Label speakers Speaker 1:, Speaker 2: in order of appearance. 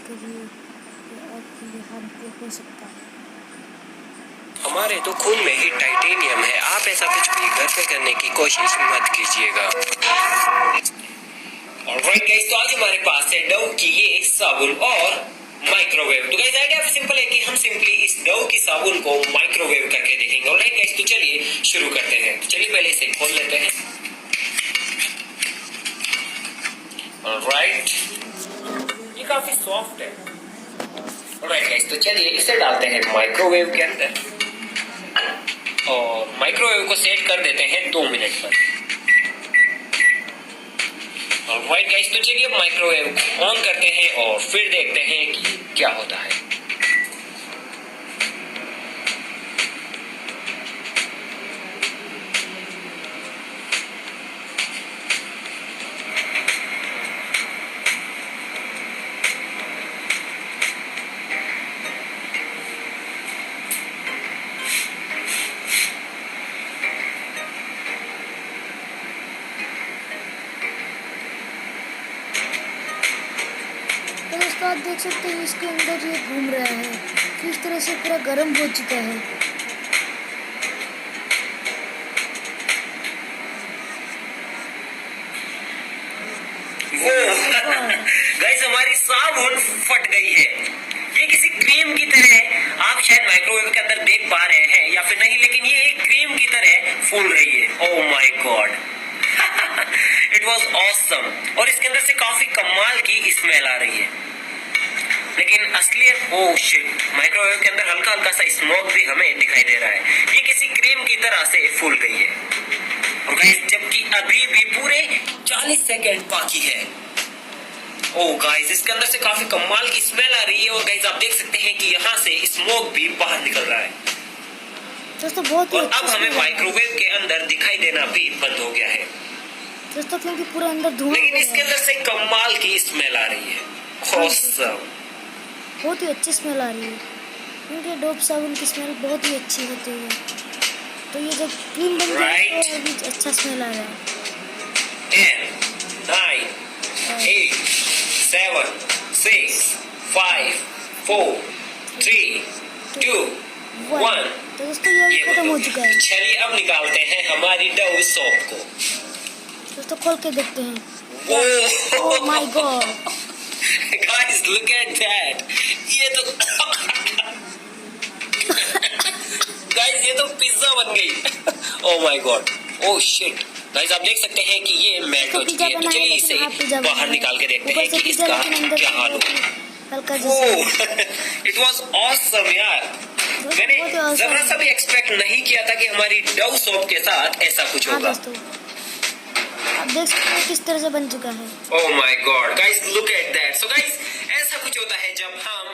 Speaker 1: करिए, आपके लिए हार्मफुल हो सकता है।
Speaker 2: हमारे तो खून में ही टाइटेनियम है, आप ऐसा कुछ भी घर पे करने की कोशिश मत कीजिएगा। ऑलराइट गाइस, तो आज हमारे पास है डव की ये साबुन और माइक्रोवेव। तो गाइस आइडिया सिंपल है कि हम सिंपली इस डव की साबुन को माइक्रोवेव करके देखेंगे। ऑलराइट गाइस, तो चलिए शुरू करते हैं। तो चलिए पहले इसे खोल लेते हैं। ऑलराइट, ये काफी सॉफ्ट है। ऑलराइट गाइस, तो चलिए इसे डालते हैं माइक्रोवेव के अंदर और माइक्रोवेव को सेट कर देते हैं 2 मिनट पर। ऑलराइट गाइस, तो चलिए अब माइक्रोवेव ऑन करते हैं और फिर देखते हैं कि क्या होता है।
Speaker 1: तो दोस्तों आप देख सकते हैं इसके अंदर ये घूम रहा है, किस तरह से पूरा गर्म हो चुका है।
Speaker 2: गाइस हमारी साबुन फट गई है। ये किसी क्रीम की तरह है, आप शायद माइक्रोवेव के अंदर देख पा रहे हैं या फिर नहीं, लेकिन ये एक क्रीम की तरह फूल रही है। Oh my God, it was awesome. और इसके अंदर से काफी कमाल की स्मेल आ रही है, लेकिन असलियत ओह शिट, माइक्रोवेव के अंदर हल्का हल्का सा स्मोक भी हमें दिखाई दे रहा है। ये किसी क्रीम की तरह से फूल गई है। और गाइस जबकि अभी भी पूरे 40 सेकेंड बाकी है। ओह गाइस, इसके अंदर से काफी कमाल की स्मेल आ रही है और गाइस आप देख सकते हैं कि यहाँ से स्मोक भी बाहर निकल रहा है।
Speaker 1: दोस्तों बहुत ही
Speaker 2: और अब हमें माइक्रोवेव के अंदर दिखाई देना भी बंद हो गया है
Speaker 1: दोस्तों, क्योंकि पूरा अंदर धुआं,
Speaker 2: लेकिन इसके अंदर से कमाल की स्मेल आ रही है। ऑसम,
Speaker 1: बहुत ही अच्छी स्मेल आ रही है, क्योंकि डोप साबुन की स्मेल बहुत ही अच्छी होती है। तो ये जब क्रीम बन जाए तो अभी अच्छा स्मेल आ रहा है।
Speaker 2: 10, 9, 8, 7, 6, 5, 4, 3, 2, 1।
Speaker 1: तो दोस्तों ये खत्म हो चुका है।
Speaker 2: चलिए अब निकालते हैं हमारी डव सोप को।
Speaker 1: दोस्तों खोल के देखते हैं। Oh my God
Speaker 2: guys look at that, ये तो गाइस ये तो पिज्जा बन गई। Oh my God, oh shit. Guys आप देख सकते हैं कि ये मेल्ट हो चुकी है। तो चलिए इसे बाहर निकाल के देखते हैं कि इसका क्या हाल होगा। इट वाज ऑसम यार, मैंने जरा सा भी एक्सपेक्ट नहीं किया था कि हमारी डव सोप के साथ ऐसा कुछ होगा।
Speaker 1: आप देख सकते हैं किस तरह से बन चुका है।
Speaker 2: Oh my God guys look at that. So guys ऐसा कुछ होता है जब हम